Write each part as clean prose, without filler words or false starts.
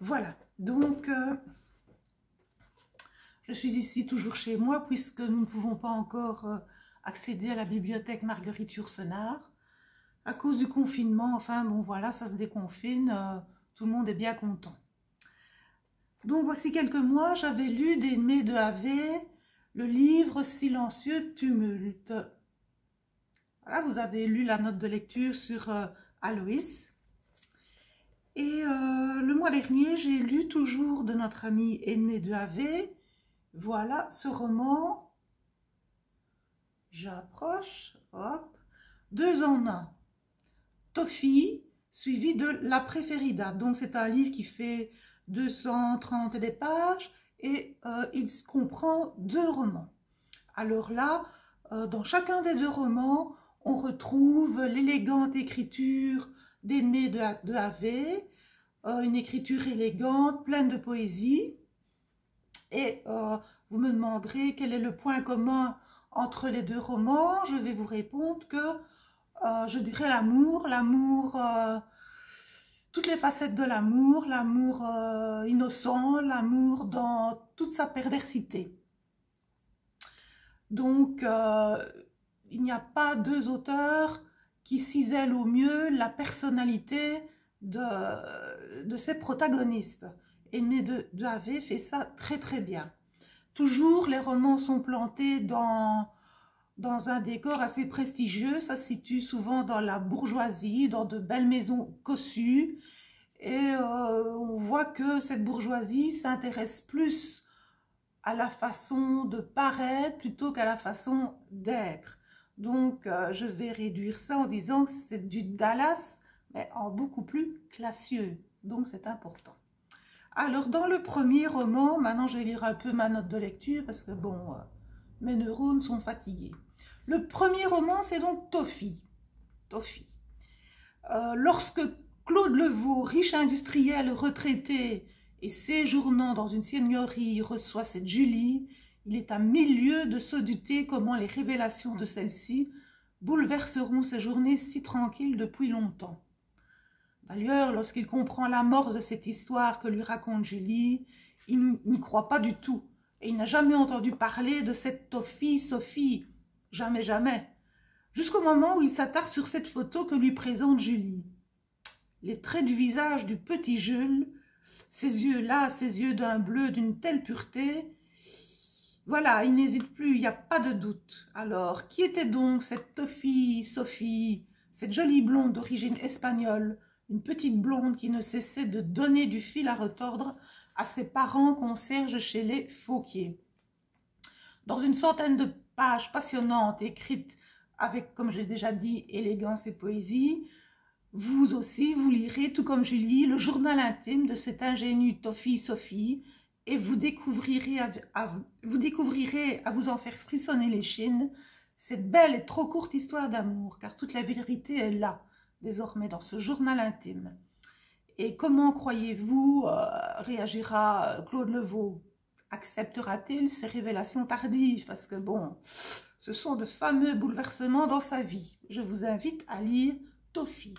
Voilà, donc je suis ici toujours chez moi puisque nous ne pouvons pas encore accéder à la bibliothèque Marguerite Yourcenar à cause du confinement. Enfin bon voilà, ça se déconfine, tout le monde est bien content. Donc voici quelques mois, j'avais lu d'Aimé de Havre le livre Silencieux tumulte. Voilà, vous avez lu la note de lecture sur Aloïs. Et le mois dernier, j'ai lu toujours de notre ami Aimé de Havre. Voilà ce roman. J'approche, hop, 2 en 1. Toffee, suivi de La Préférida. Donc c'est un livre qui fait 230 des pages et il comprend 2 romans. Alors là, dans chacun des 2 romans, on retrouve l'élégante écriture d'Aimé de Havre, une écriture élégante, pleine de poésie. Et vous me demanderez quel est le point commun entre les 2 romans. Je vais vous répondre que je dirais l'amour, toutes les facettes de l'amour, l'amour innocent, l'amour dans toute sa perversité. Donc, il n'y a pas 2 auteurs qui cisèlent au mieux la personnalité de ses protagonistes. Aimé de Havre fait ça très très bien. Toujours, les romans sont plantés dans un décor assez prestigieux. Ça se situe souvent dans la bourgeoisie, dans de belles maisons cossues. Et on voit que cette bourgeoisie s'intéresse plus à la façon de paraître plutôt qu'à la façon d'être. Donc, je vais réduire ça en disant que c'est du Dallas, mais en beaucoup plus classieux. Donc, c'est important. Alors, dans le premier roman, maintenant je vais lire un peu ma note de lecture parce que bon, mes neurones sont fatigués. Le premier roman, c'est donc Toffee. Toffee. Lorsque Claude Levaux, riche industriel retraité et séjournant dans une seigneurie, reçoit cette Julie, il est à 1000 lieues de se douter comment les révélations de celle-ci bouleverseront ses journées si tranquilles depuis longtemps. D'ailleurs, lorsqu'il comprend l'amorce de cette histoire que lui raconte Julie, il n'y croit pas du tout. Et il n'a jamais entendu parler de cette Toffee Sophie. Jamais, jamais. Jusqu'au moment où il s'attarde sur cette photo que lui présente Julie. Les traits du visage du petit Jules, ses yeux-là, ses yeux d'un bleu d'une telle pureté. Voilà, il n'hésite plus, il n'y a pas de doute. Alors, qui était donc cette Toffee Sophie, cette jolie blonde d'origine espagnole, une petite blonde qui ne cessait de donner du fil à retordre à ses parents concierges chez les Fauquier. Dans une centaine de pages passionnantes écrites avec, comme je l'ai déjà dit, élégance et poésie, vous aussi, vous lirez, tout comme Julie, le journal intime de cette ingénue Toffee Sophie et vous découvrirez à vous en faire frissonner les chines cette belle et trop courte histoire d'amour, car toute la vérité est là, désormais dans ce journal intime. Et comment croyez-vous réagira Claude Levaux? Acceptera-t-il ces révélations tardives? Parce que bon, ce sont de fameux bouleversements dans sa vie. Je vous invite à lire Toffee.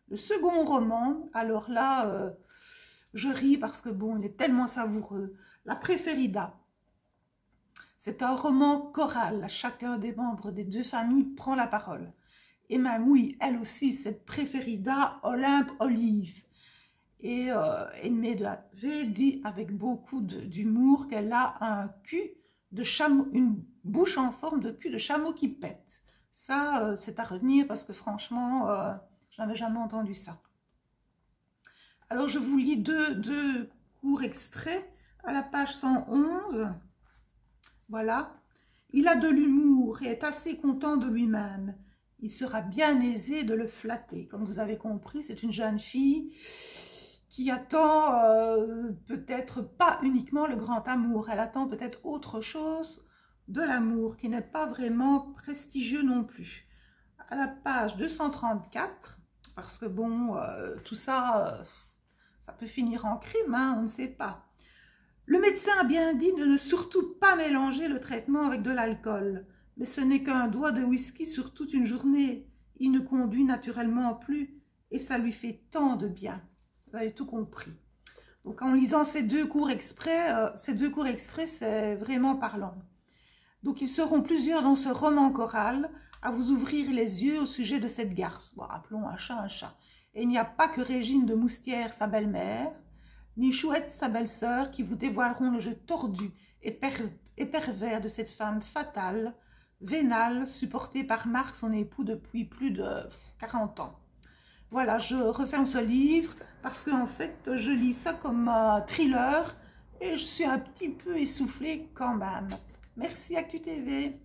Le second roman, alors là, je ris parce que bon, il est tellement savoureux. La Préférida. C'est un roman choral. Chacun des membres des 2 familles prend la parole. Et même, oui, elle aussi, cette Préférida, Olympe Olive. Et Aimé de Havre dit avec beaucoup d'humour qu'elle a un cul de chameau, une bouche en forme de cul de chameau qui pète. Ça, c'est à retenir parce que franchement, je n'avais jamais entendu ça. Alors, je vous lis deux courts extraits à la page 111. Voilà. Il a de l'humour et est assez content de lui-même. Il sera bien aisé de le flatter. Comme vous avez compris, c'est une jeune fille qui attend peut-être pas uniquement le grand amour. Elle attend peut-être autre chose de l'amour qui n'est pas vraiment prestigieux non plus. À la page 234, parce que bon, tout ça, ça peut finir en crime, hein, on ne sait pas. Le médecin a bien dit de ne surtout pas mélanger le traitement avec de l'alcool. Mais ce n'est qu'un doigt de whisky sur toute une journée. Il ne conduit naturellement plus et ça lui fait tant de bien. Vous avez tout compris. Donc en lisant ces deux courts extraits, c'est vraiment parlant. Donc ils seront plusieurs dans ce roman choral à vous ouvrir les yeux au sujet de cette garce. Bon, appelons un chat un chat. Et il n'y a pas que Régine de Moustière, sa belle-mère, ni Chouette, sa belle-sœur, qui vous dévoileront le jeu tordu et pervers de cette femme fatale, vénale, supportée par Marc, son époux, depuis plus de 40 ans. Voilà, je referme ce livre parce qu'en fait, je lis ça comme un thriller et je suis un petit peu essoufflée quand même. Merci ActuTV.